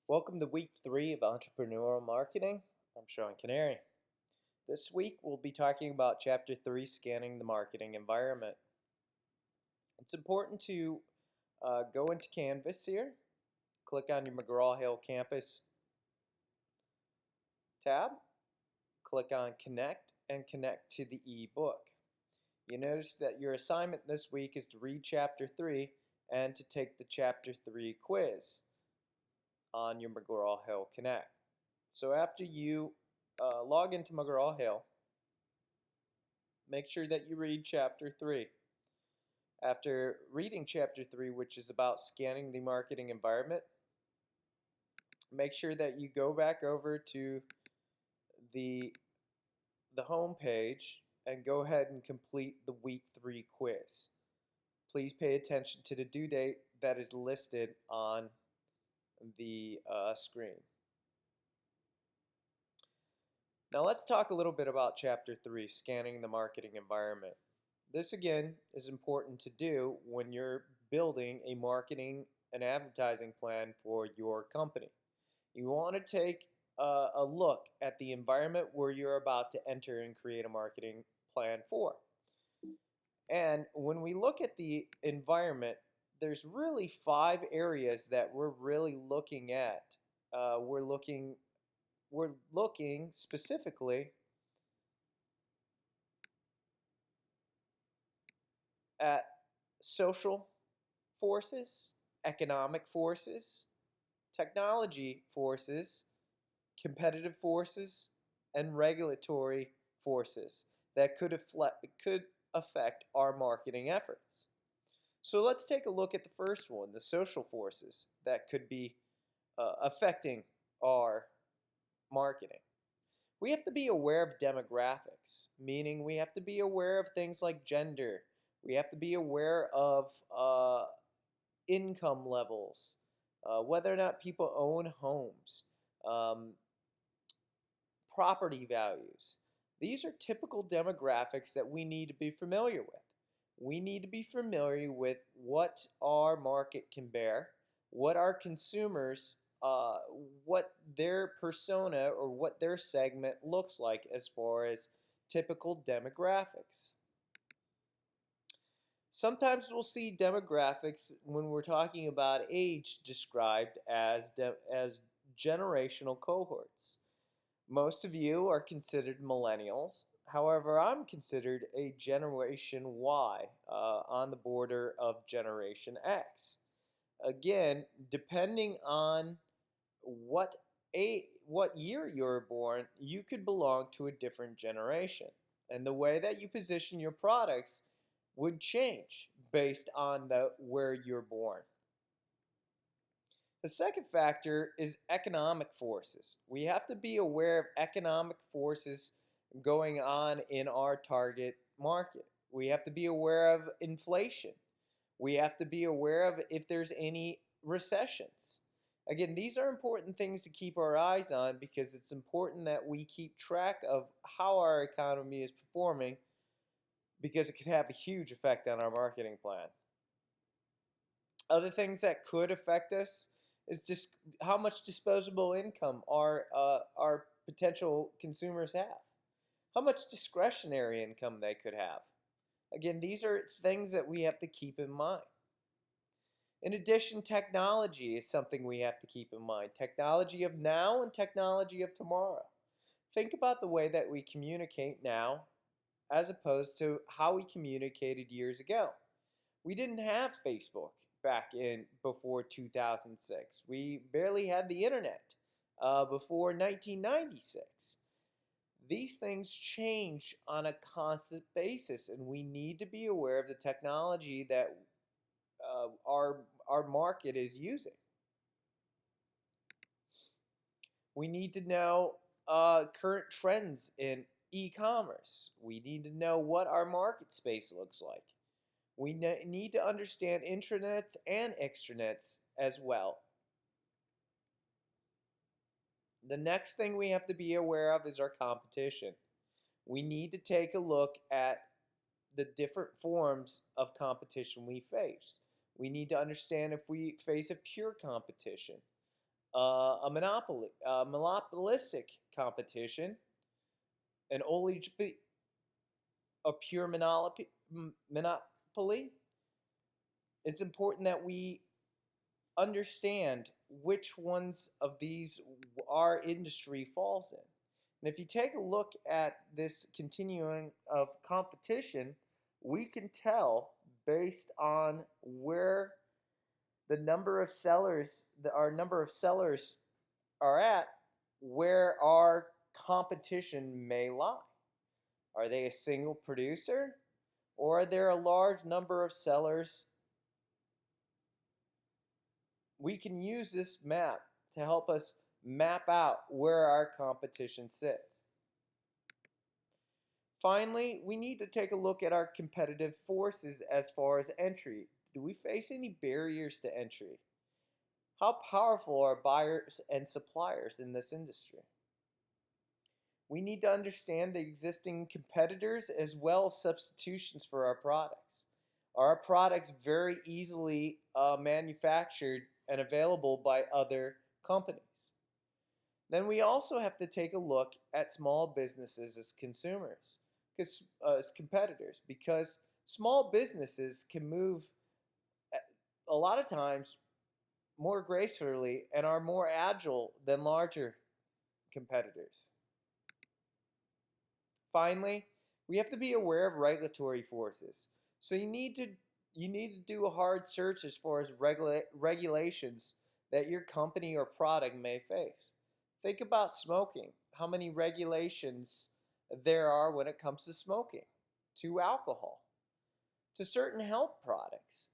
Welcome to week 3 of Entrepreneurial Marketing. I'm Sean Canary. This week we'll be talking about chapter 3, Scanning the Marketing Environment. It's important to go into Canvas here, click on your McGraw-Hill Campus tab, click on Connect, and connect to the ebook. You notice that your assignment this week is to read chapter 3 and to take the chapter 3 quiz on your McGraw-Hill Connect. So after you log into McGraw-Hill, make sure that you read chapter 3. After reading chapter 3, which is about scanning the marketing environment, make sure that you go back over to the home page and go ahead and complete the week 3 quiz. Please pay attention to the due date that is listed on the screen. Now let's talk a little bit about chapter 3, Scanning the Marketing Environment. This again is important to do when you're building a marketing and advertising plan for your company. You want to take a look at the environment where you're about to enter and create a marketing plan for. And when we look at the environment, there's really 5 areas that we're really looking at. We're looking specifically at social forces, economic forces, technology forces, competitive forces, and regulatory forces that could affect our marketing efforts. So let's take a look at the first one, the social forces that could be affecting our marketing. We have to be aware of demographics, meaning we have to be aware of things like gender. We have to be aware of income levels, whether or not people own homes, property values. These are typical demographics that we need to be familiar with. We need to be familiar with what our market can bear, what our consumers, what their persona or what their segment looks like as far as typical demographics. Sometimes we'll see demographics when we're talking about age described as generational cohorts. Most of you are considered millennials. However, I'm considered a Generation Y, on the border of Generation X. Again, depending on what year you were born, you could belong to a different generation. And the way that you position your products would change based on where you're born. The second factor is economic forces. We have to be aware of economic forces going on in our target market. We have to be aware of inflation. We have to be aware of if there's any recessions. Again, these are important things to keep our eyes on because it's important that we keep track of how our economy is performing because it could have a huge effect on our marketing plan. Other things that could affect us is just how much disposable income our potential consumers have, how much discretionary income they could have. Again, these are things that we have to keep in mind. In addition, technology is something we have to keep in mind. Technology of now and technology of tomorrow. Think about the way that we communicate now as opposed to how we communicated years ago. We didn't have Facebook back in before 2006. We barely had the internet before 1996. These things change on a constant basis, and we need to be aware of the technology that our market is using. We need to know current trends in e-commerce. We need to know what our market space looks like. We need to understand intranets and extranets as well. The next thing we have to be aware of is our competition. We need to take a look at the different forms of competition we face. We need to understand if we face a pure competition, a monopolistic competition, an oligopoly, a pure monopoly. It's important that we understand which ones of these our industry falls in. And if you take a look at this continuum of competition, we can tell based on where our number of sellers are at, where our competition may lie. Are they a single producer, or are there a large number of sellers? We can use this map to help us map out where our competition sits. Finally, we need to take a look at our competitive forces as far as entry. Do we face any barriers to entry? How powerful are buyers and suppliers in this industry? We need to understand the existing competitors as well as substitutions for our products. Are our products very easily manufactured and available by other companies? Then we also have to take a look at small businesses as consumers, as competitors, because small businesses can move a lot of times more gracefully and are more agile than larger competitors. Finally, we have to be aware of regulatory forces. So you need to do a hard search as far as regulations that your company or product may face. Think about smoking. How many regulations there are when it comes to smoking, to alcohol, to certain health products.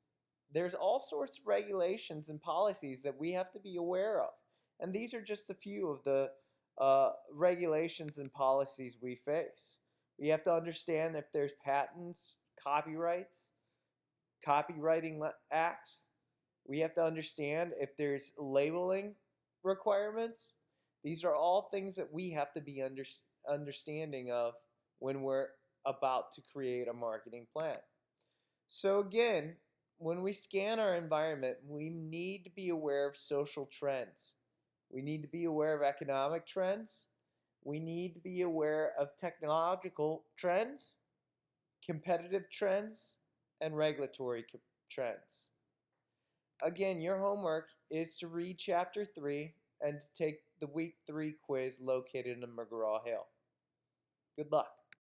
There's all sorts of regulations and policies that we have to be aware of. And these are just a few of the regulations and policies we face. We have to understand if there's patents, copyrights, copywriting acts. We have to understand if there's labeling requirements. These are all things that we have to be understanding of when we're about to create a marketing plan. So again, when we scan our environment, we need to be aware of social trends. We need to be aware of economic trends. We need to be aware of technological trends, competitive trends, and regulatory trends. Again, your homework is to read Chapter 3 and to take the Week 3 quiz located in McGraw-Hill. Good luck.